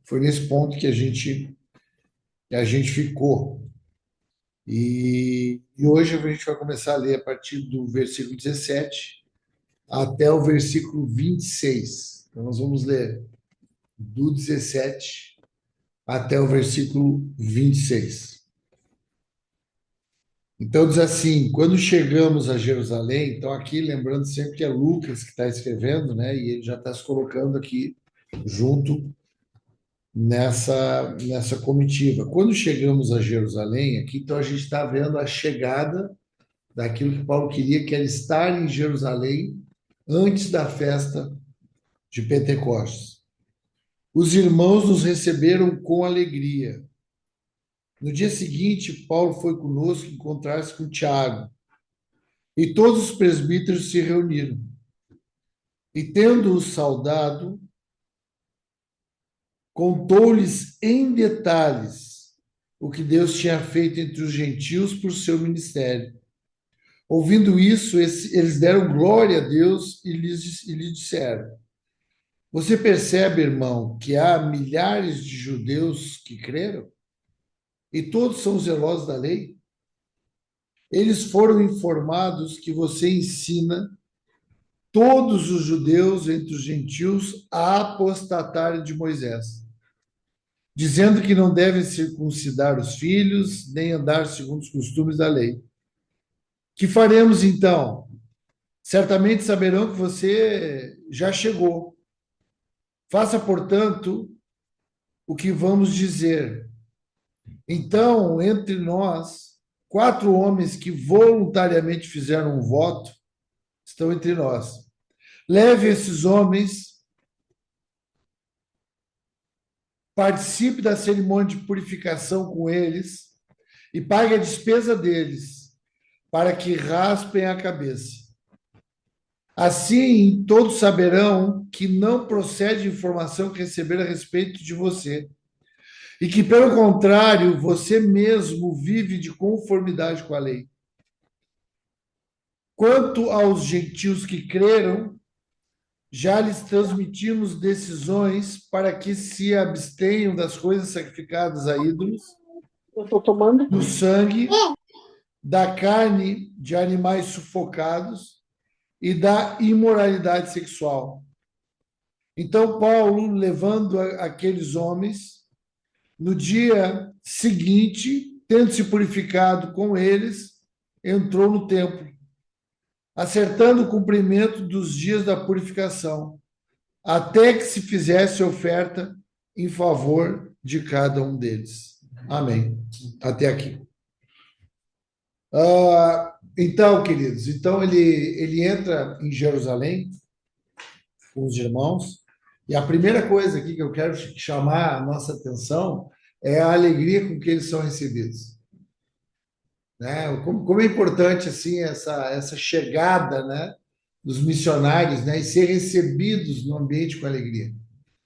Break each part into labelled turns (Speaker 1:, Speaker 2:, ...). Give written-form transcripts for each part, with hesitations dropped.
Speaker 1: Foi nesse ponto que a gente ficou. E hoje a gente vai começar a ler a partir do versículo 17 até o versículo 26. Então, nós vamos ler do 17 até o versículo 26. Então, diz assim: quando chegamos a Jerusalém, então aqui lembrando sempre que é Lucas que está escrevendo, né? E ele já está se colocando aqui junto nessa comitiva. Quando chegamos a Jerusalém, aqui então a gente está vendo a chegada daquilo que Paulo queria, que era estar em Jerusalém antes da festa de Pentecostes. Os irmãos nos receberam com alegria. No dia seguinte, Paulo foi conosco encontrar-se com Tiago, e todos os presbíteros se reuniram. E tendo-os saudado, contou-lhes em detalhes o que Deus tinha feito entre os gentios por seu ministério. Ouvindo isso, eles deram glória a Deus e lhe disseram: Você percebe, irmão, que há milhares de judeus que creram e todos são zelosos da lei? Eles foram informados que você ensina todos os judeus entre os gentios a apostatarem de Moisés, dizendo que não devem circuncidar os filhos, nem andar segundo os costumes da lei. Que faremos então? Certamente saberão que você já chegou. Faça, portanto, o que vamos dizer. Então, entre nós, 4 homens que voluntariamente fizeram um voto estão entre nós. Leve esses homens, participe da cerimônia de purificação com eles e pague a despesa deles, para que raspem a cabeça. Assim, todos saberão que não procede informação que receberam a respeito de você, e que, pelo contrário, você mesmo vive de conformidade com a lei. Quanto aos gentios que creram, já lhes transmitimos decisões para que se abstenham das coisas sacrificadas a ídolos,
Speaker 2: Eu estou tomando.
Speaker 1: do sangue, da carne de animais sufocados e da imoralidade sexual. Então, Paulo, levando aqueles homens, no dia seguinte, tendo se purificado com eles, entrou no templo, acertando o cumprimento dos dias da purificação, até que se fizesse oferta em favor de cada um deles. Amém. Até aqui. Então, queridos, então ele entra em Jerusalém com os irmãos, e a primeira coisa aqui que eu quero chamar a nossa atenção é a alegria com que eles são recebidos. Né? Como é importante assim essa chegada, né, dos missionários, né, e ser recebidos no ambiente com alegria,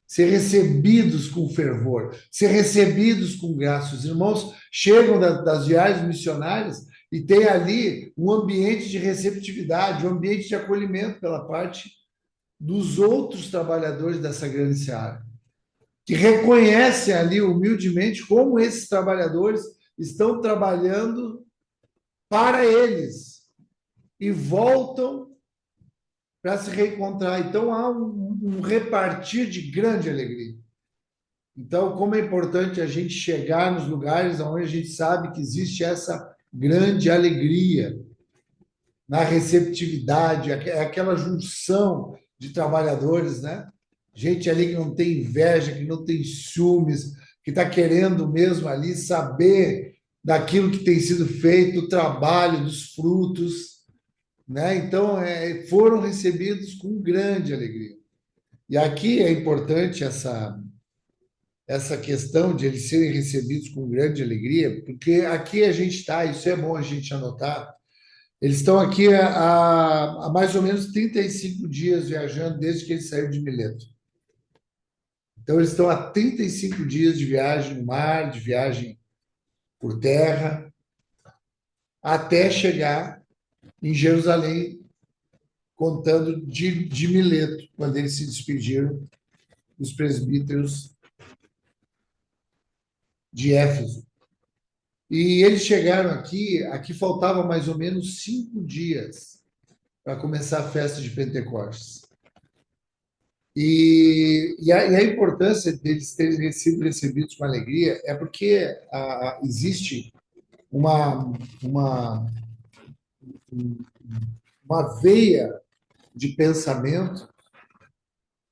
Speaker 1: ser recebidos com fervor, ser recebidos com graça. Os irmãos chegam das viagens missionárias e tem ali um ambiente de receptividade, um ambiente de acolhimento pela parte dos outros trabalhadores dessa grande seara, que reconhecem ali humildemente como esses trabalhadores estão trabalhando para eles e voltam para se reencontrar. Então há um repartir de grande alegria. Então, como é importante a gente chegar nos lugares onde a gente sabe que existe essa grande alegria, na receptividade, é aquela junção de trabalhadores, né? Gente ali que não tem inveja, que não tem ciúmes, que está querendo mesmo ali saber daquilo que tem sido feito, do trabalho, dos frutos, né? Então, foram recebidos com grande alegria. E aqui é importante essa questão de eles serem recebidos com grande alegria, porque aqui a gente está, isso é bom a gente anotar, eles estão aqui há mais ou menos 35 dias viajando desde que eles saíram de Mileto. Então, eles estão há 35 dias de viagem no mar, de viagem por terra, até chegar em Jerusalém, contando de Mileto, quando eles se despediram dos presbíteros de Éfeso. E eles chegaram aqui faltava mais ou menos 5 dias para começar a festa de Pentecostes. E a importância deles terem sido recebidos com alegria é porque existe uma, uma, uma veia de pensamento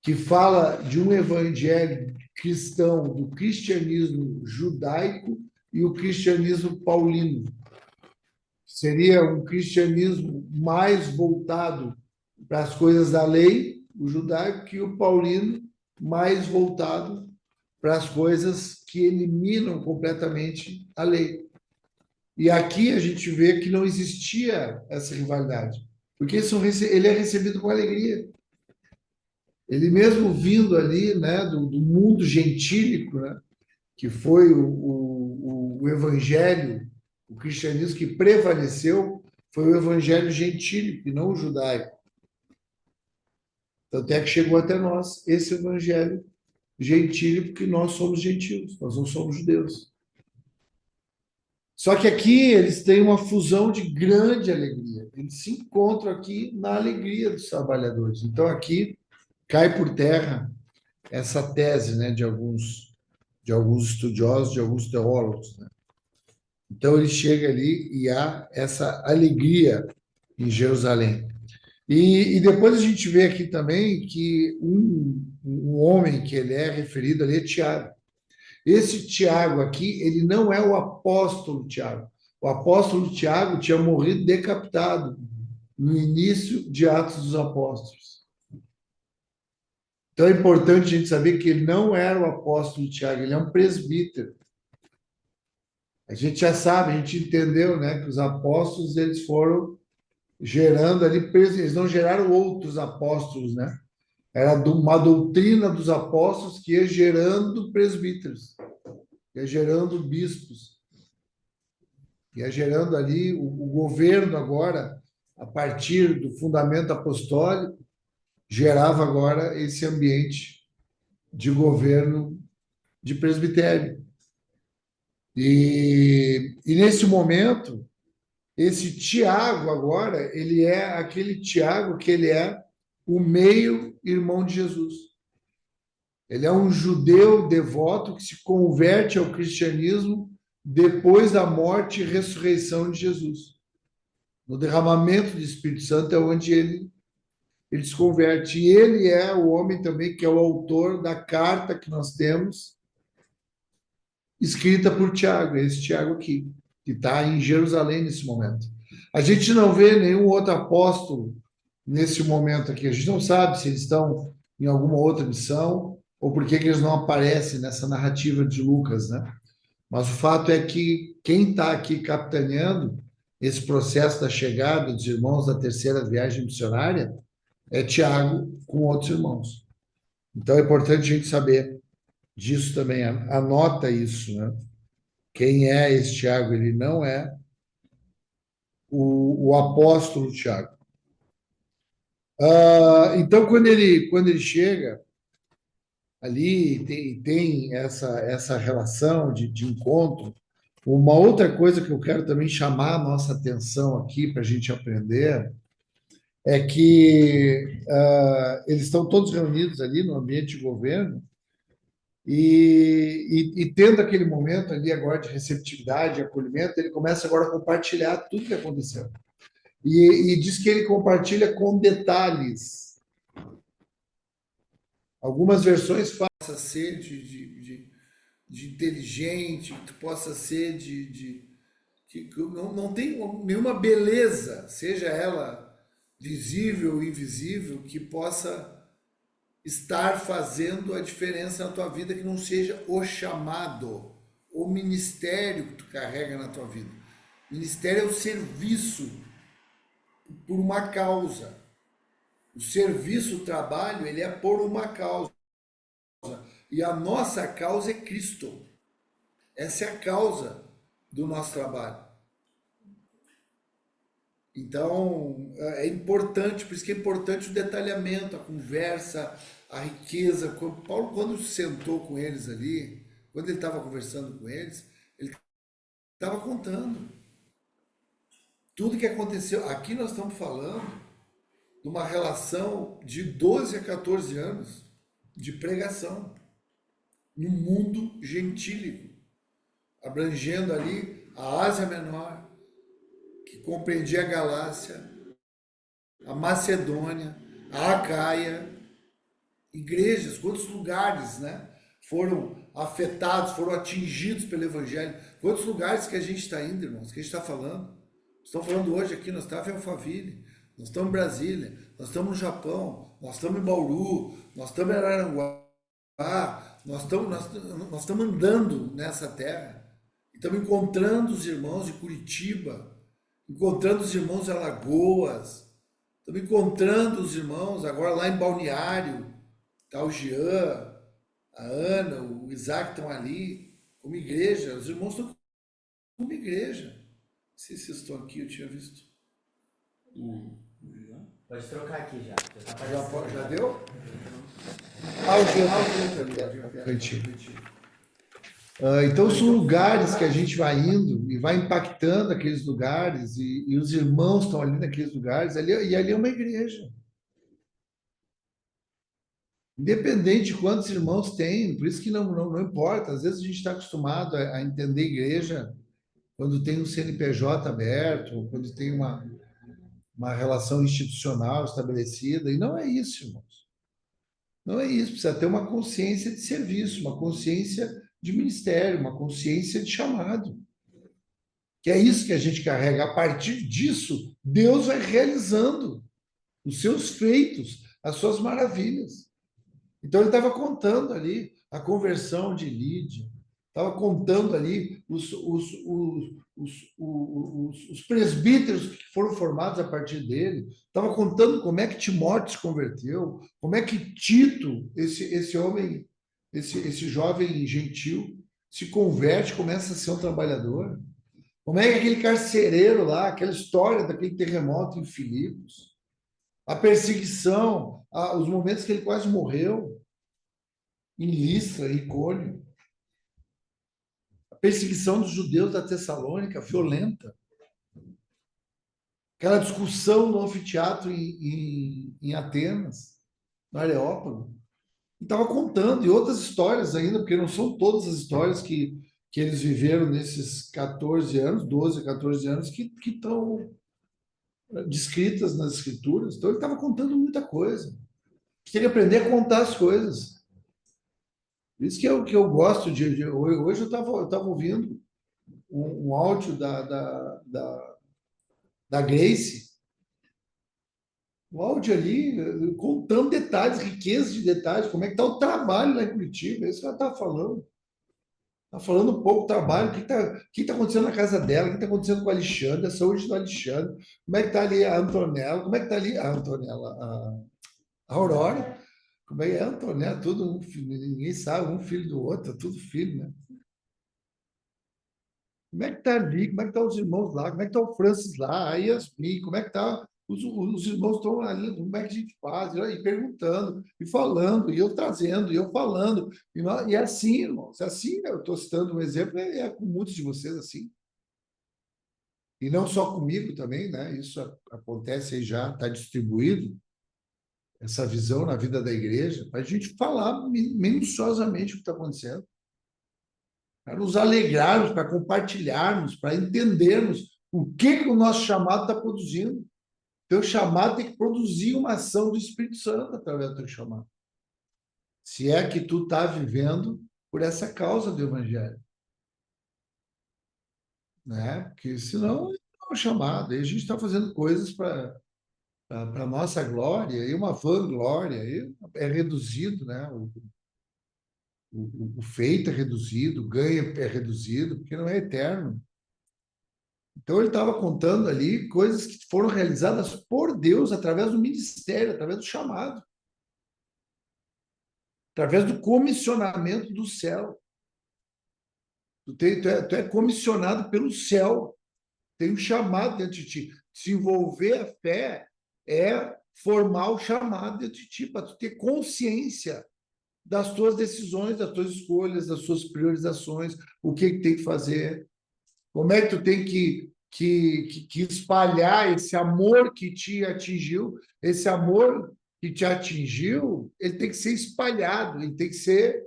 Speaker 1: que fala de um evangelho cristão, do cristianismo judaico e o cristianismo paulino. Seria um cristianismo mais voltado para as coisas da lei, o judaico, e o paulino mais voltado para as coisas que eliminam completamente a lei. E aqui a gente vê que não existia essa rivalidade, porque ele é recebido com alegria. Ele mesmo vindo ali, né, do mundo gentílico, né, que foi o evangelho, o cristianismo que prevaleceu, foi o evangelho gentílico e não o judaico. Tanto é que chegou até nós esse evangelho gentílico, porque nós somos gentios, nós não somos judeus. Só que aqui eles têm uma fusão de grande alegria. Eles se encontram aqui na alegria dos trabalhadores. Então aqui cai por terra essa tese, né, de alguns estudiosos, de alguns teólogos, né? Então ele chega ali e há essa alegria em Jerusalém. E depois a gente vê aqui também que um homem que ele é referido ali é Tiago. Esse Tiago aqui, ele não é o apóstolo Tiago. O apóstolo Tiago tinha morrido decapitado no início de Atos dos Apóstolos. Então é importante a gente saber que ele não era o apóstolo Tiago, ele é um presbítero. A gente já sabe, a gente entendeu, né, que os apóstolos eles foram gerando ali, eles não geraram outros apóstolos, né? Era uma doutrina dos apóstolos que ia gerando presbíteros, ia gerando bispos, ia gerando ali o governo agora, a partir do fundamento apostólico, gerava agora esse ambiente de governo de presbitério. E nesse momento, esse Tiago agora, ele é aquele Tiago que ele é o meio-irmão de Jesus. Ele é um judeu devoto que se converte ao cristianismo depois da morte e ressurreição de Jesus. No derramamento do Espírito Santo é onde ele se converte. E ele é o homem também que é o autor da carta que nós temos, escrita por Tiago, esse Tiago aqui, que está em Jerusalém nesse momento. A gente não vê nenhum outro apóstolo nesse momento aqui. A gente não sabe se eles estão em alguma outra missão ou por que eles não aparecem nessa narrativa de Lucas, né? Mas o fato é que quem está aqui capitaneando esse processo da chegada dos irmãos da terceira viagem missionária é Tiago com outros irmãos. Então é importante a gente saber disso também. Anota isso, né? Quem é esse Tiago? Ele não é o apóstolo Tiago. Então, quando ele chega ali tem essa relação de encontro, uma outra coisa que eu quero também chamar a nossa atenção aqui para a gente aprender é que eles estão todos reunidos ali no ambiente de governo e tendo aquele momento ali agora de receptividade, acolhimento, ele começa agora a compartilhar tudo que aconteceu. E diz que ele compartilha com detalhes. Algumas versões falam possa ser de inteligente, que tu possa ser que não tem nenhuma beleza, seja ela visível ou invisível, que possa estar fazendo a diferença na tua vida, que não seja o chamado, o ministério que tu carrega na tua vida. Ministério é o serviço por uma causa. O serviço, o trabalho, ele é por uma causa. E a nossa causa é Cristo. Essa é a causa do nosso trabalho. Então, é importante, por isso que é importante o detalhamento, a conversa, a riqueza. Paulo, quando sentou com eles ali, quando ele estava conversando com eles, ele estava contando tudo que aconteceu. Aqui nós estamos falando de uma relação de 12 a 14 anos de pregação no mundo gentílico, abrangendo ali a Ásia Menor, que compreendia a Galácia, a Macedônia, a Acaia, igrejas, quantos lugares, né, foram afetados, foram atingidos pelo Evangelho, quantos lugares que a gente está indo, irmãos, que a gente está falando. Estamos falando hoje aqui, nós estamos em Alphaville, nós estamos em Brasília, nós estamos no Japão, nós estamos em Bauru, nós estamos em Araranguá, nós estamos andando nessa terra, estamos encontrando os irmãos de Curitiba, encontrando os irmãos de Alagoas, estamos encontrando os irmãos agora lá em Balneário, tá o Jean, a Ana, o Isaac estão ali, como igreja, os irmãos estão como igreja. Não sei se vocês estão aqui, eu tinha visto.
Speaker 3: Pode trocar aqui já.
Speaker 1: Já deu? Ah, o Jean então, são lugares que a gente vai indo e vai impactando aqueles lugares, e os irmãos estão ali naqueles lugares, e ali é uma igreja. Independente de quantos irmãos tem, por isso que não importa. Às vezes a gente está acostumado a entender igreja quando tem um CNPJ aberto, quando tem uma relação institucional estabelecida, e não é isso, irmãos. Não é isso, precisa ter uma consciência de serviço, uma consciência de ministério, uma consciência de chamado. Que é isso que a gente carrega. A partir disso, Deus vai realizando os seus feitos, as suas maravilhas. Então, ele estava contando ali a conversão de Lídia, estava contando ali os presbíteros que foram formados a partir dele, estava contando como é que Timóteo se converteu, como é que Tito, esse homem, esse jovem gentil, se converte, começa a ser um trabalhador. Como é que aquele carcereiro lá, aquela história daquele terremoto em Filipos, a perseguição, os momentos que ele quase morreu, em Listra, em Icônio, a perseguição dos judeus da Tessalônica, violenta, aquela discussão no anfiteatro em Atenas, no Areópago, e estava contando, e outras histórias ainda, porque não são todas as histórias que eles viveram nesses 14 anos, 12, 14 anos, que estão descritas nas escrituras. Então, ele estava contando muita coisa. Tem que aprender a contar as coisas. Isso que eu gosto de hoje eu estava ouvindo um áudio da Grace, o áudio ali contando detalhes, riqueza de detalhes, como é que está o trabalho lá em Curitiba, é isso que ela está falando. Está falando um pouco do trabalho, o que tá acontecendo na casa dela, o que está acontecendo com o Alexandre, a saúde do Alexandre, como é que está ali a Antonella, como é que está ali a Antonella, a Aurora, como é que é a Antonella, tudo um filho, ninguém sabe, um filho do outro, tudo filho, né? Como é que está ali, como é que estão os irmãos lá, como é que está o Francis lá, a Yasmin, como é que está os irmãos estão ali, como é que a gente faz? E perguntando, e falando, e eu trazendo, e eu falando. E é assim, irmãos, é assim, eu estou citando um exemplo, é com muitos de vocês assim. E não só comigo também, né? Isso acontece aí já, está distribuído, essa visão na vida da igreja, para a gente falar minuciosamente o que está acontecendo. Para nos alegrarmos, para compartilharmos, para entendermos o que o nosso chamado está produzindo. Teu chamado tem que produzir uma ação do Espírito Santo através do teu chamado. Se é que tu está vivendo por essa causa do Evangelho. Né? Porque senão não é um chamado. Aí a gente está fazendo coisas para a nossa glória, e uma vanglória, e é reduzido, né? O feito é reduzido, o ganho é reduzido, porque não é eterno. Então, ele estava contando ali coisas que foram realizadas por Deus através do ministério, através do chamado, através do comissionamento do céu. Tu é comissionado pelo céu, tem um chamado dentro de ti. Desenvolver a fé é formar o chamado dentro de ti, para tu ter consciência das tuas decisões, das tuas escolhas, das suas priorizações, o que tem que fazer, como é que tu tem que espalhar esse amor que te atingiu, esse amor que te atingiu, ele tem que ser espalhado, ele tem que ser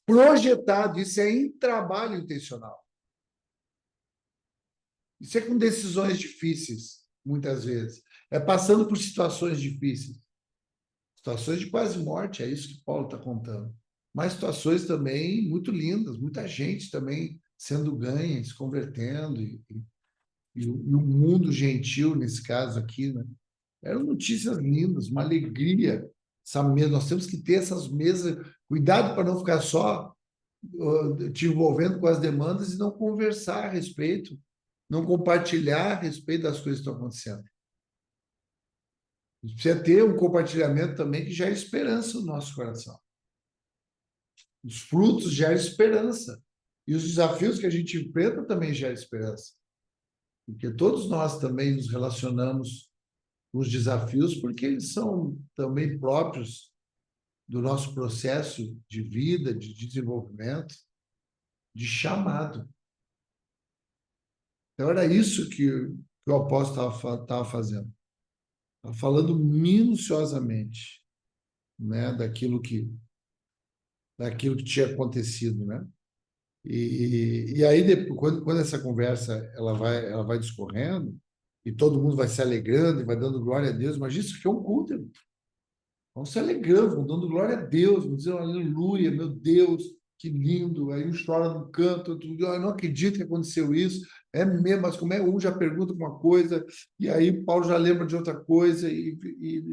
Speaker 1: projetado, isso é em trabalho intencional. Isso é com decisões difíceis, muitas vezes. É passando por situações difíceis. Situações de quase morte, é isso que Paulo está contando. Mas situações também muito lindas, muita gente também sendo ganha, se convertendo, e o mundo gentil, nesse caso aqui, né? Eram notícias lindas, uma alegria. Essa mesa, nós temos que ter essas mesas, cuidado para não ficar só te envolvendo com as demandas e não conversar a respeito, não compartilhar a respeito das coisas que estão acontecendo. A gente precisa ter um compartilhamento também que gera esperança no nosso coração. Os frutos geram esperança. E os desafios que a gente enfrenta também geram esperança. Porque todos nós também nos relacionamos com os desafios, porque eles são também próprios do nosso processo de vida, de desenvolvimento, de chamado. Então, era isso que o apóstolo estava fazendo. Estava falando minuciosamente, né, daquilo que tinha acontecido, né? E aí, depois, quando essa conversa ela vai discorrendo, e todo mundo vai se alegrando e vai dando glória a Deus, mas isso que é um culto, irmão. Vão se alegrando, vão dando glória a Deus, vão dizendo aleluia, meu Deus, que lindo. Aí um chora no canto, outro diz, eu não acredito que aconteceu isso. É mesmo, mas como é? Um já pergunta uma coisa, e aí Paulo já lembra de outra coisa, e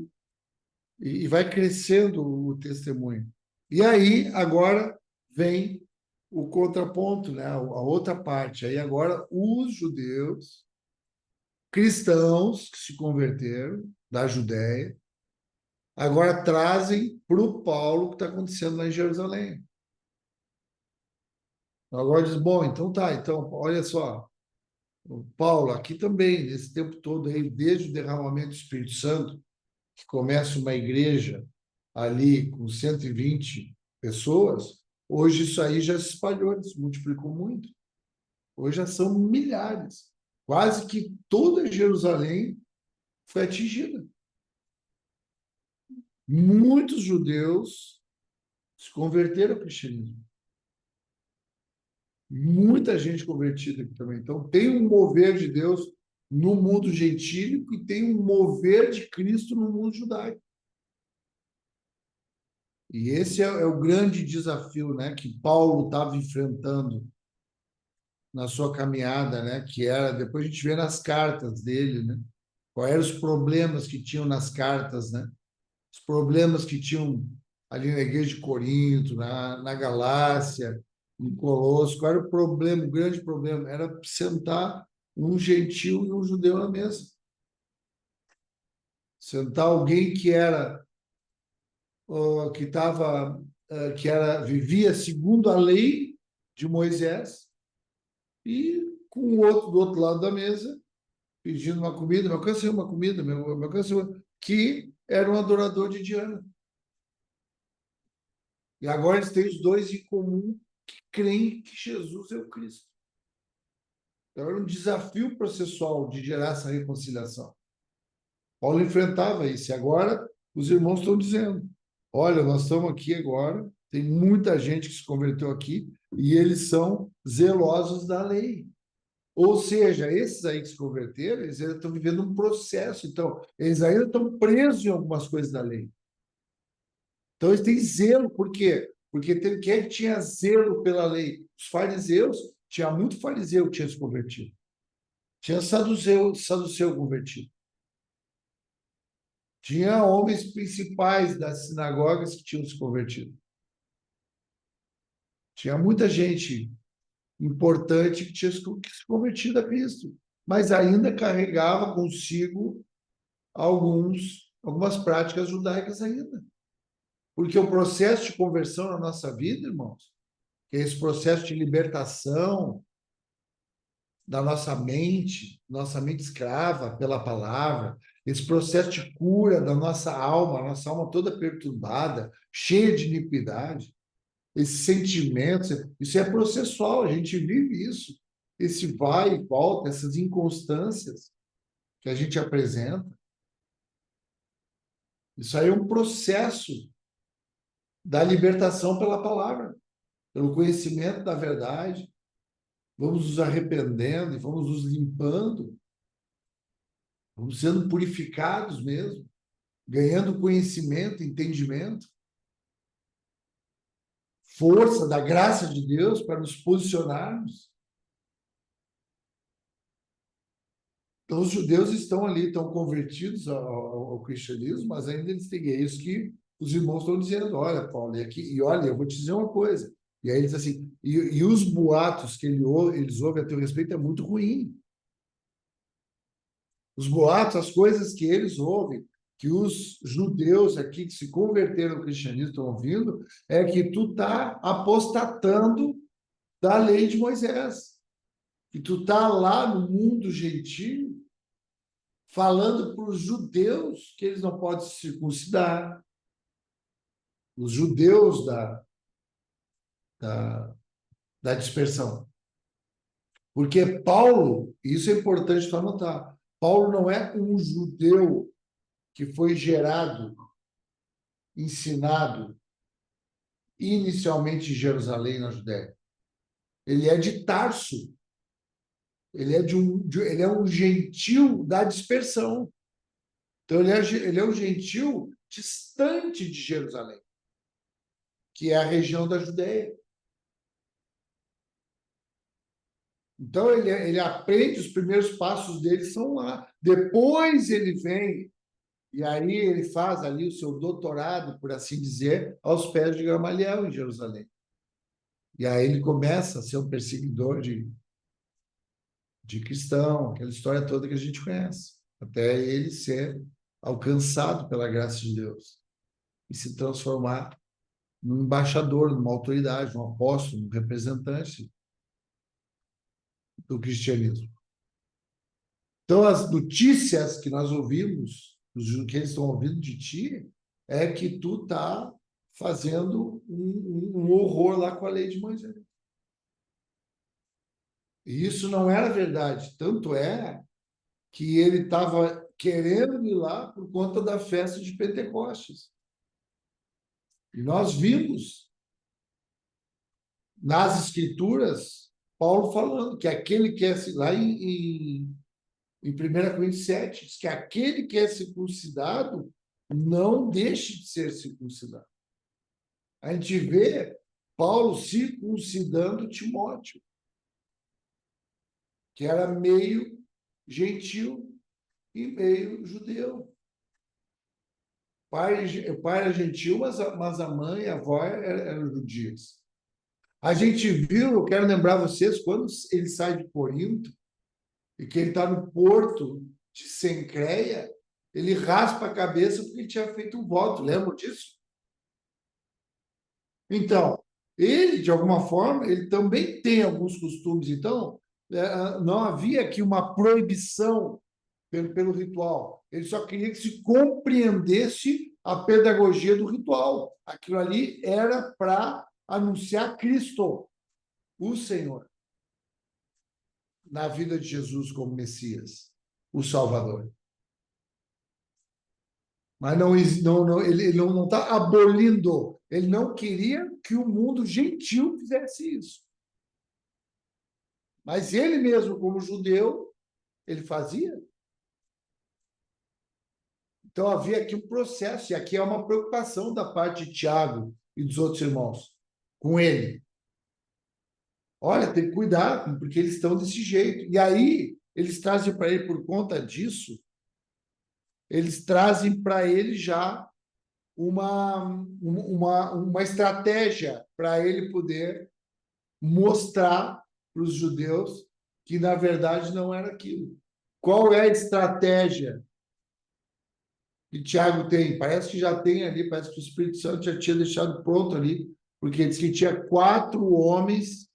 Speaker 1: vai crescendo o testemunho. E aí, agora, vem o contraponto, né? A outra parte. Aí, agora, os judeus, cristãos que se converteram da Judéia, agora trazem para o Paulo o que está acontecendo lá em Jerusalém. Agora diz, bom, então tá, então, olha só, o Paulo, aqui também, nesse tempo todo aí, desde o derramamento do Espírito Santo, que começa uma igreja ali com 120 pessoas, hoje isso aí já se espalhou, se multiplicou muito. Hoje já são milhares. Quase que toda Jerusalém foi atingida. Muitos judeus se converteram ao cristianismo. Muita gente convertida aqui também. Então, tem um mover de Deus no mundo gentílico e tem um mover de Cristo no mundo judaico. E esse é o grande desafio, né, que Paulo estava enfrentando na sua caminhada, né, que era, depois a gente vê nas cartas dele, né, quais eram os problemas que tinham nas cartas, né, os problemas que tinham ali na igreja de Corinto, na Galácia, em Colossos, qual era o problema, o grande problema? Era sentar um gentil e um judeu na mesa. Sentar alguém que era que estava vivia segundo a lei de Moisés e com o outro do outro lado da mesa pedindo uma comida, me alcança uma comida, me alcança uma, que era um adorador de Diana. E agora eles têm os dois em comum que creem que Jesus é o Cristo. Então era um desafio processual de gerar essa reconciliação. Paulo enfrentava isso. E agora os irmãos estão dizendo: olha, nós estamos aqui agora, tem muita gente que se converteu aqui e eles são zelosos da lei. Ou seja, esses aí que se converteram, eles ainda estão vivendo um processo. Então, eles ainda estão presos em algumas coisas da lei. Então, eles têm zelo. Por quê? Porque quem tinha zelo pela lei? Os fariseus, tinha muito fariseu que tinha se convertido. Tinha saduceu convertido. Tinha homens principais das sinagogas que tinham se convertido. Tinha muita gente importante que tinha se convertido a Cristo, mas ainda carregava consigo algumas práticas judaicas ainda. Porque o processo de conversão na nossa vida, irmãos, que é esse processo de libertação da nossa mente escrava pela palavra, esse processo de cura da nossa alma, a nossa alma toda perturbada, cheia de iniquidade, esses sentimentos, isso é processual, a gente vive isso. Esse vai e volta, essas inconstâncias que a gente apresenta, isso aí é um processo da libertação pela palavra, pelo conhecimento da verdade. Vamos nos arrependendo e vamos nos limpando, vamos sendo purificados mesmo, ganhando conhecimento, entendimento, força da graça de Deus para nos posicionarmos. Então, os judeus estão ali, estão convertidos ao cristianismo, mas ainda eles têm, é isso que os irmãos estão dizendo, olha, Paulo, e aqui, e olha, eu vou te dizer uma coisa. E aí eles assim, e os boatos que eles ouvem a teu respeito é muito ruim. Os boatos, as coisas que eles ouvem, que os judeus aqui que se converteram ao cristianismo estão ouvindo, é que tu está apostatando da lei de Moisés. Que tu está lá no mundo gentio, falando para os judeus que eles não podem se circuncidar, os judeus da, da dispersão. Porque Paulo, isso é importante tu anotar, Paulo não é um judeu que foi gerado, ensinado inicialmente em Jerusalém, na Judéia. Ele é de Tarso. Ele é um gentil da dispersão. Então, ele é um gentil distante de Jerusalém, que é a região da Judéia. Então, ele aprende, os primeiros passos dele são lá. Depois ele vem, e aí ele faz ali o seu doutorado, por assim dizer, aos pés de Gamaliel, em Jerusalém. E aí ele começa a ser um perseguidor de cristão, aquela história toda que a gente conhece, até ele ser alcançado pela graça de Deus e se transformar num embaixador, numa autoridade, um apóstolo, um representante do cristianismo. Então, as notícias que nós ouvimos, que eles estão ouvindo de ti, é que tu está fazendo um horror lá com a lei de Moisés. E isso não era verdade. Tanto é que ele estava querendo ir lá por conta da festa de Pentecostes. E nós vimos nas Escrituras Paulo falando que aquele que é lá em 1 Coríntios 7, diz que aquele que é circuncidado não deixe de ser circuncidado. A gente vê Paulo circuncidando Timóteo, que era meio gentil e meio judeu. O pai era gentil, mas a mãe e a avó eram judias. A gente viu, eu quero lembrar vocês, quando ele sai de Corinto, e que ele está no porto de Cencreia, ele raspa a cabeça porque ele tinha feito um voto, lembra disso? Então, ele, de alguma forma, ele também tem alguns costumes. Então, não havia aqui uma proibição pelo ritual. Ele só queria que se compreendesse a pedagogia do ritual. Aquilo ali era para anunciar Cristo, o Senhor, na vida de Jesus como Messias, o Salvador. Mas ele não está abolindo. Ele não queria que o mundo gentil fizesse isso. Mas ele mesmo, como judeu, ele fazia. Então havia aqui um processo, e aqui é uma preocupação da parte de Tiago e dos outros irmãos com ele. Olha, tem que cuidar, porque eles estão desse jeito. E aí, eles trazem para ele, por conta disso, eles trazem para ele já uma estratégia para ele poder mostrar para os judeus que, na verdade, não era aquilo. Qual é a estratégia que Tiago tem? Parece que já tem ali, parece que o Espírito Santo já tinha deixado pronto ali, porque diz que tinha 4 homens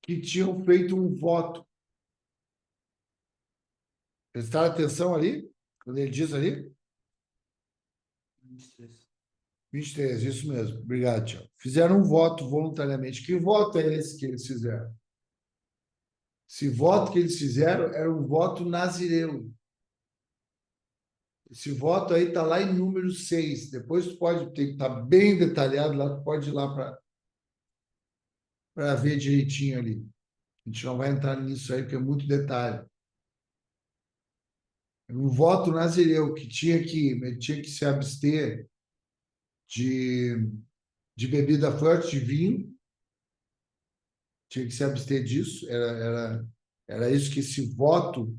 Speaker 1: que tinham feito um voto. Prestaram atenção ali? Quando ele diz ali?
Speaker 3: 23.
Speaker 1: 23, isso mesmo. Obrigado, Tiago. Fizeram um voto voluntariamente. Que voto é esse que eles fizeram? Esse voto que eles fizeram era um voto nazireu. Esse voto aí está lá em número 6. Depois tu pode ter, está bem detalhado lá, tu pode ir lá para ver direitinho ali. A gente não vai entrar nisso aí, porque é muito detalhe. Um voto nazireu que tinha que se abster de, de bebida forte, de vinho, tinha que se abster disso. Era isso que esse voto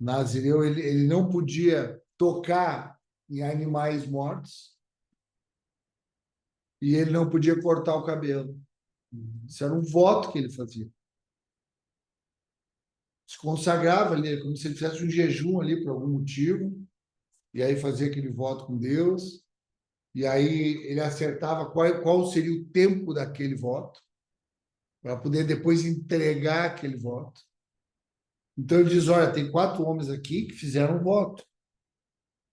Speaker 1: nazireu, ele não podia tocar em animais mortos e ele não podia cortar o cabelo. Isso era um voto que ele fazia. Se consagrava ali, como se ele fizesse um jejum ali por algum motivo, e aí fazia aquele voto com Deus, e aí ele acertava qual seria o tempo daquele voto, para poder depois entregar aquele voto. Então ele diz: olha, tem 4 homens aqui que fizeram um voto.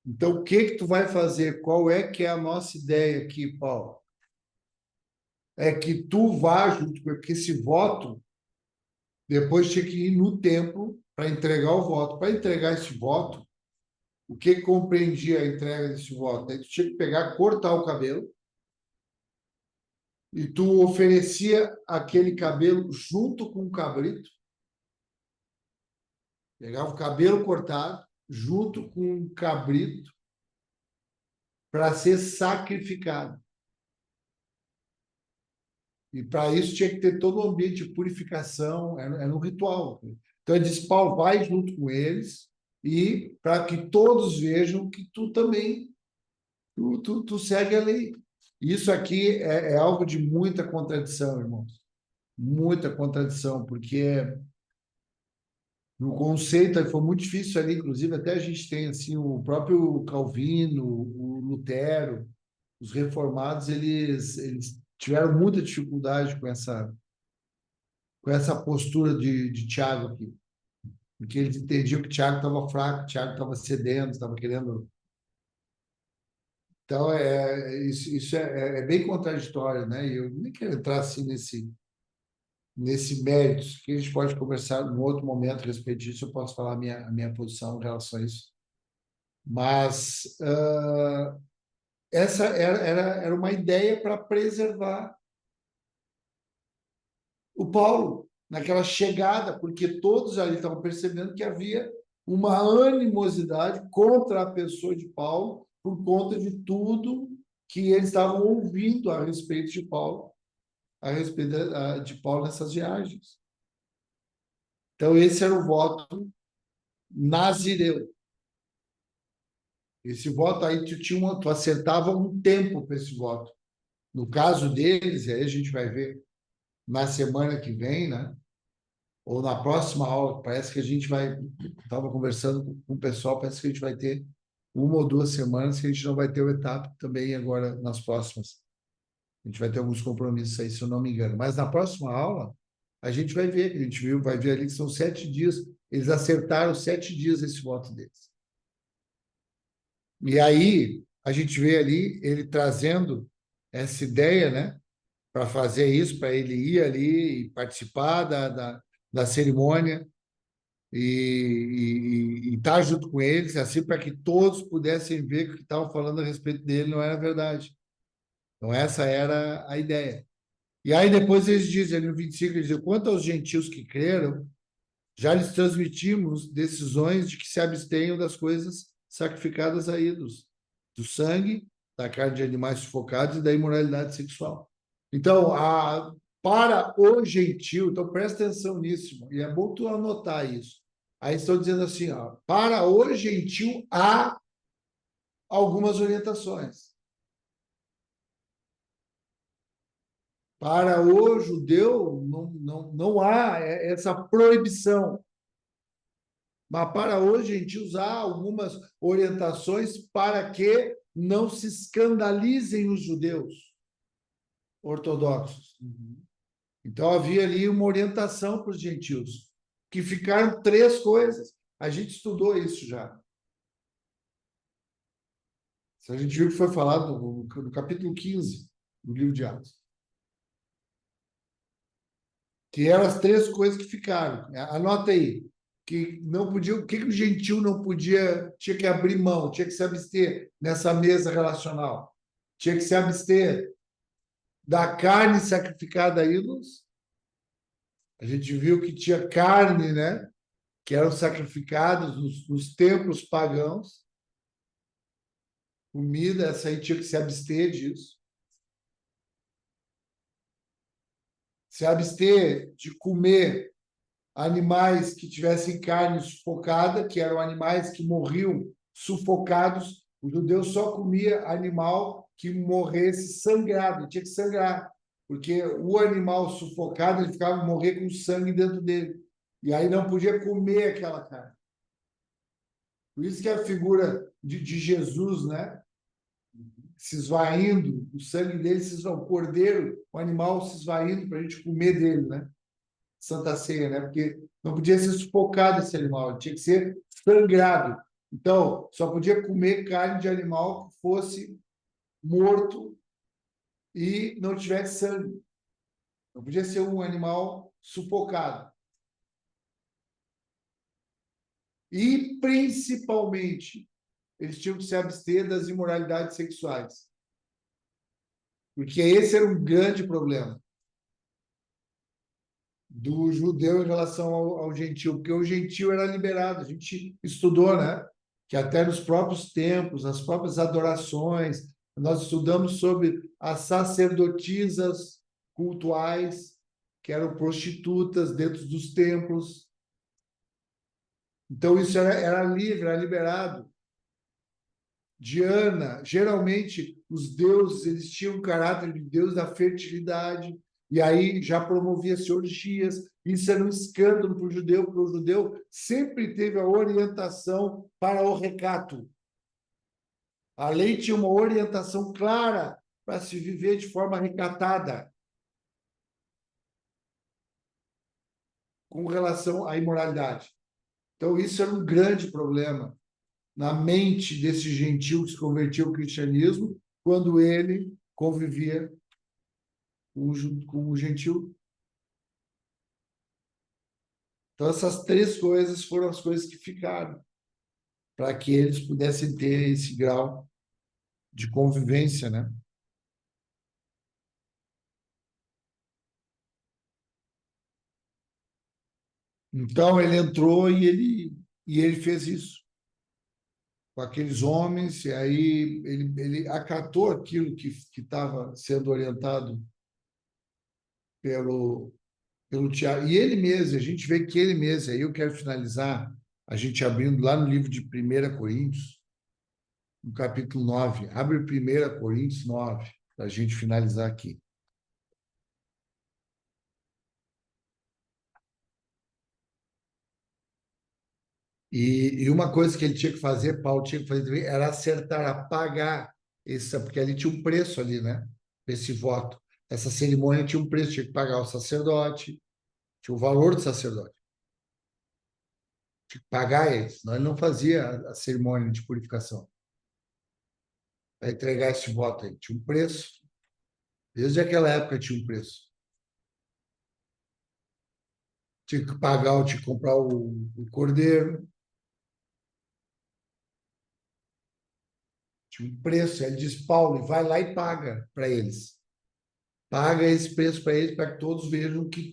Speaker 1: Então o que que tu vai fazer? Qual é que é a nossa ideia aqui, Paulo? É que tu vá junto com esse voto, depois tinha que ir no templo para entregar o voto. Para entregar esse voto, o que compreendia a entrega desse voto? Aí tu tinha que pegar, cortar o cabelo, e tu oferecia aquele cabelo junto com o cabrito, pegava o cabelo cortado junto com o cabrito para ser sacrificado. E para isso tinha que ter todo o ambiente de purificação, era um ritual. Então ele disse: Paulo, vai junto com eles, e para que todos vejam que tu também tu segue a lei. Isso aqui é algo de muita contradição, irmãos. Muita contradição, porque no conceito foi muito difícil ali, inclusive até a gente tem assim o próprio Calvino, o Lutero, os reformados, eles tiveram muita dificuldade com essa postura de Tiago aqui, porque eles entendiam que Tiago estava fraco, Tiago estava cedendo, estava querendo. Então, isso é bem contraditório, né? E eu nem quero entrar assim nesse mérito, que a gente pode conversar num outro momento a respeito disso, eu posso falar a minha posição em relação a isso. Mas essa era uma ideia para preservar o Paulo naquela chegada, porque todos ali estavam percebendo que havia uma animosidade contra a pessoa de Paulo por conta de tudo que eles estavam ouvindo a respeito de Paulo, a respeito de Paulo nessas viagens. Então, esse era o voto nazireu. Esse voto aí, tu acertava um tempo para esse voto. No caso deles, aí a gente vai ver na semana que vem, né? Ou na próxima aula, parece que a gente vai. Estava conversando com o pessoal, parece que a gente vai ter 1 ou 2 semanas que a gente não vai ter o etapa também agora nas próximas. A gente vai ter alguns compromissos aí, se eu não me engano. Mas na próxima aula, a gente vai ver, a gente vai ver ali que são 7 dias. Eles acertaram 7 dias esse voto deles. E aí, a gente vê ali ele trazendo essa ideia, né, para fazer isso, para ele ir ali e participar da cerimônia e estar junto com eles, assim, para que todos pudessem ver que o que estavam falando a respeito dele não era verdade. Então, essa era a ideia. E aí, depois eles dizem, ali no 25, eles dizem: quanto aos gentios que creram, já lhes transmitimos decisões de que se abstenham das coisas sacrificadas a ídolos, do sangue, da carne de animais sufocados e da imoralidade sexual. Então, para o gentio, então presta atenção nisso, irmão, e é bom tu anotar isso. Aí estão dizendo assim, ó, para o gentio há algumas orientações. Para o judeu não há essa proibição. Mas para hoje a gente usar algumas orientações para que não se escandalizem os judeus ortodoxos. Então havia ali uma orientação para os gentios, que ficaram 3 coisas. A gente estudou isso já. A gente viu que foi falado no capítulo 15 do livro de Atos. Que eram as três coisas que ficaram. Anota aí. Que não podia, o que o gentil não podia, tinha que abrir mão, tinha que se abster nessa mesa relacional. Tinha que se abster da carne sacrificada a ídolos. A gente viu que tinha carne, né? Que eram sacrificados nos templos pagãos. Comida, essa aí tinha que se abster disso. Se abster de comer animais que tivessem carne sufocada, que eram animais que morriam sufocados. O judeu só comia animal que morresse sangrado, tinha que sangrar, porque o animal sufocado ele ficava morrer com sangue dentro dele. E aí não podia comer aquela carne. Por isso que a figura de Jesus, né? Se esvaindo, o sangue dele se esvaindo, o cordeiro, o animal se esvaindo para a gente comer dele, né? Santa Ceia, né? Porque não podia ser sufocado esse animal, tinha que ser sangrado. Então, só podia comer carne de animal que fosse morto e não tivesse sangue. Não podia ser um animal sufocado. E, principalmente, eles tinham que se abster das imoralidades sexuais. Porque esse era um grande problema do judeu em relação ao gentil, porque o gentil era liberado. A gente estudou, né? Que até nos próprios templos, nas próprias adorações, nós estudamos sobre as sacerdotisas cultuais, que eram prostitutas dentro dos templos. Então, isso era livre, era liberado. Diana, geralmente os deuses eles tinham o caráter de deus da fertilidade, e aí já promovia-se orgias. Isso era um escândalo para o judeu, porque o judeu sempre teve a orientação para o recato. A lei tinha uma orientação clara para se viver de forma recatada com relação à imoralidade. Então, isso era um grande problema na mente desse gentil que se convertia ao cristianismo quando ele convivia com o gentil. Então, essas três coisas foram as coisas que ficaram para que eles pudessem ter esse grau de convivência, né? Então, ele entrou e ele fez isso com aqueles homens, e aí ele acatou aquilo que estava sendo orientado pelo, pelo Tiago. E ele mesmo, a gente vê que ele mesmo, aí eu quero finalizar, a gente abrindo lá no livro de 1 Coríntios, no capítulo 9. Abre 1 Coríntios 9, para a gente finalizar aqui. E uma coisa que ele tinha que fazer, Paulo tinha que fazer também, era acertar, apagar esse, porque ali tinha um preço ali, né? Esse voto. Essa cerimônia tinha um preço, tinha que pagar o sacerdote, tinha o valor do sacerdote, tinha que pagar eles, senão ele não fazia a cerimônia de purificação. Para entregar esse voto aí, tinha um preço. Desde aquela época tinha um preço. Tinha que pagar, tinha que comprar o cordeiro, tinha um preço. Aí ele diz, Paulo, vai lá e paga para eles. Paga esse preço para eles, para que todos vejam que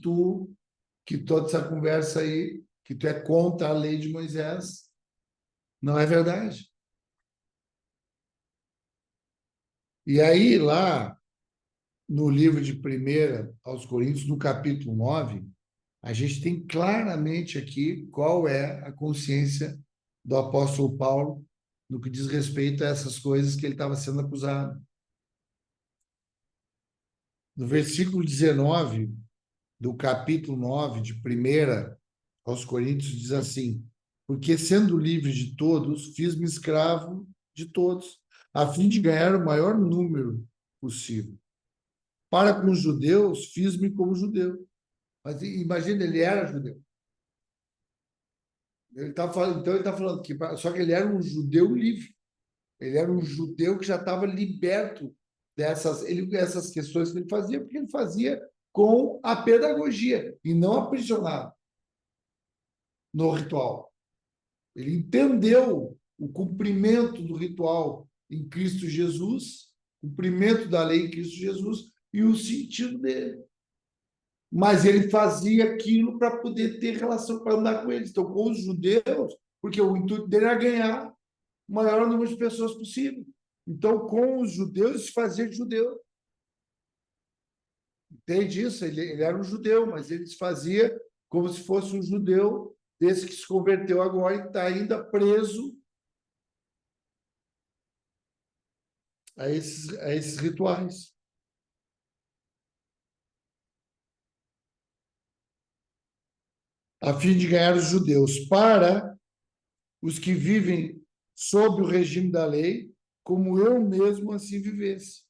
Speaker 1: toda essa conversa aí, que tu é contra a lei de Moisés, não é verdade. E aí, lá no livro de 1 Coríntios, no capítulo 9, a gente tem claramente aqui qual é a consciência do apóstolo Paulo no que diz respeito a essas coisas que ele estava sendo acusado. No versículo 19 do capítulo 9 de 1 Coríntios, diz assim: porque sendo livre de todos, fiz-me escravo de todos, a fim de ganhar o maior número possível. Para com os judeus, fiz-me como judeu. Mas imagina, ele era judeu. Ele tá falando, então ele está falando que só que ele era um judeu livre. Ele era um judeu que já estava liberto essas questões que ele fazia, porque ele fazia com a pedagogia e não aprisionado no ritual. Ele entendeu o cumprimento do ritual em Cristo Jesus, cumprimento da lei em Cristo Jesus e o sentido dele. Mas ele fazia aquilo para poder ter relação, para andar com eles. Então, com os judeus, porque o intuito dele era ganhar o maior número de pessoas possível. Então, com os judeus, se fazia de judeu. Entende isso? Ele era um judeu, mas ele se fazia como se fosse um judeu desse que se converteu agora e está ainda preso a esses rituais. A fim de ganhar os judeus para os que vivem sob o regime da lei, como eu mesmo assim vivesse.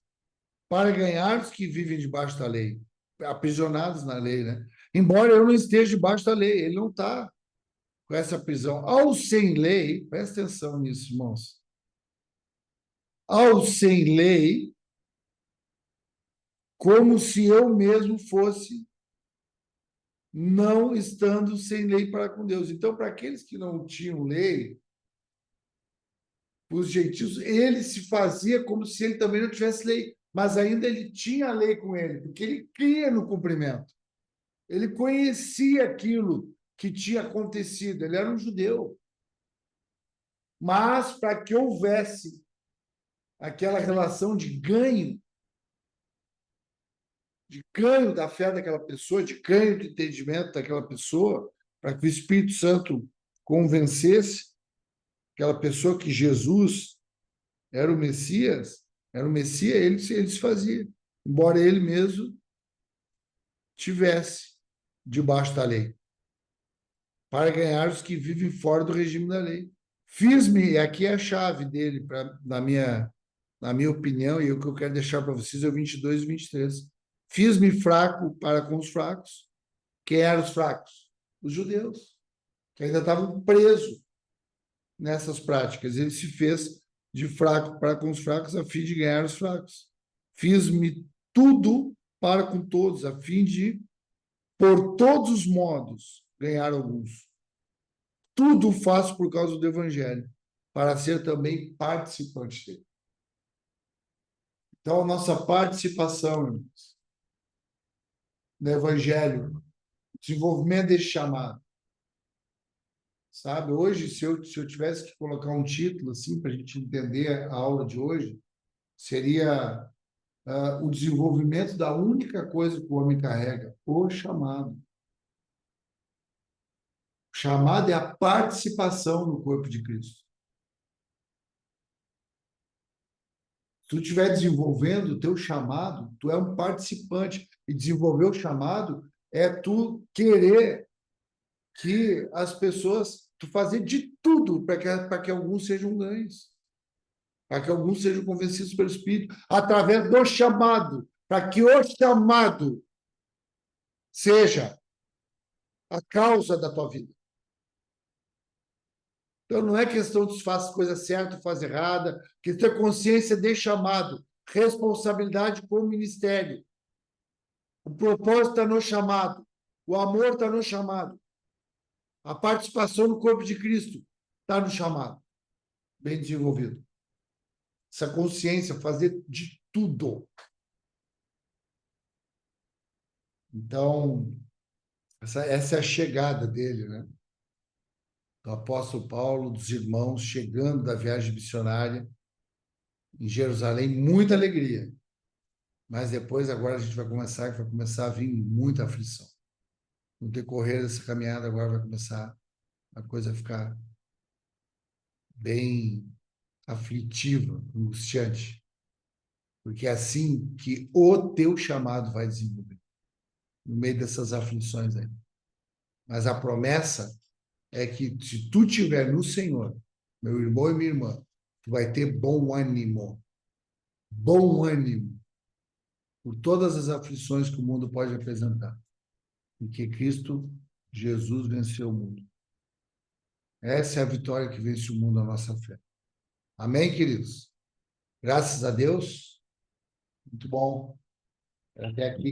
Speaker 1: Para ganhar os que vivem debaixo da lei, aprisionados na lei, né? Embora eu não esteja debaixo da lei, ele não está com essa prisão. Ao sem lei, presta atenção nisso, irmãos. Ao sem lei, como se eu mesmo fosse não estando sem lei para com Deus. Então, para aqueles que não tinham lei, os gentios, ele se fazia como se ele também não tivesse lei, mas ainda ele tinha a lei com ele, porque ele cria no cumprimento. Ele conhecia aquilo que tinha acontecido, ele era um judeu. Mas para que houvesse aquela relação de ganho da fé daquela pessoa, de ganho do entendimento daquela pessoa, para que o Espírito Santo convencesse aquela pessoa que Jesus era o Messias, ele se fazia, embora ele mesmo tivesse debaixo da lei, para ganhar os que vivem fora do regime da lei. Fiz-me, aqui é a chave dele, na minha opinião, e o que eu quero deixar para vocês é o 22 e 23. Fiz-me fraco para com os fracos. Quem eram os fracos? Os judeus, que ainda estavam presos nessas práticas. Ele se fez de fraco para com os fracos, a fim de ganhar os fracos. Fiz-me tudo para com todos, a fim de, por todos os modos, ganhar alguns. Tudo faço por causa do Evangelho, para ser também participante dele. Então, a nossa participação, irmãos, no Evangelho, desenvolvimento desse chamado, sabe? Hoje, se eu tivesse que colocar um título assim para a gente entender a aula de hoje, seria o desenvolvimento da única coisa que o homem carrega, o chamado. O chamado é a participação no corpo de Cristo. Se tu estiver desenvolvendo o teu chamado, tu é um participante. E desenvolver o chamado é tu querer que as pessoas, tu fazer de tudo para que alguns sejam ganhos, para que alguns sejam convencidos pelo Espírito, através do chamado, para que o chamado seja a causa da tua vida. Então, não é questão de se faz coisa certa ou faz errada, que ter consciência de chamado, responsabilidade com o ministério. O propósito está no chamado, o amor está no chamado, a participação no corpo de Cristo está no chamado, bem desenvolvido. Essa consciência, fazer de tudo. Então, essa é a chegada dele, né? Do apóstolo Paulo, dos irmãos, chegando da viagem missionária em Jerusalém, muita alegria. Mas depois, agora, a gente vai começar a vir muita aflição. No decorrer dessa caminhada, agora vai começar a coisa a ficar bem aflitiva, angustiante. Porque é assim que o teu chamado vai desenvolver, no meio dessas aflições aí. Mas a promessa é que se tu tiver no Senhor, meu irmão e minha irmã, tu vai ter bom ânimo. Bom ânimo por todas as aflições que o mundo pode apresentar. Porque Cristo Jesus venceu o mundo. Essa é a vitória que vence o mundo, a nossa fé. Amém, queridos? Graças a Deus. Muito bom. Até aqui.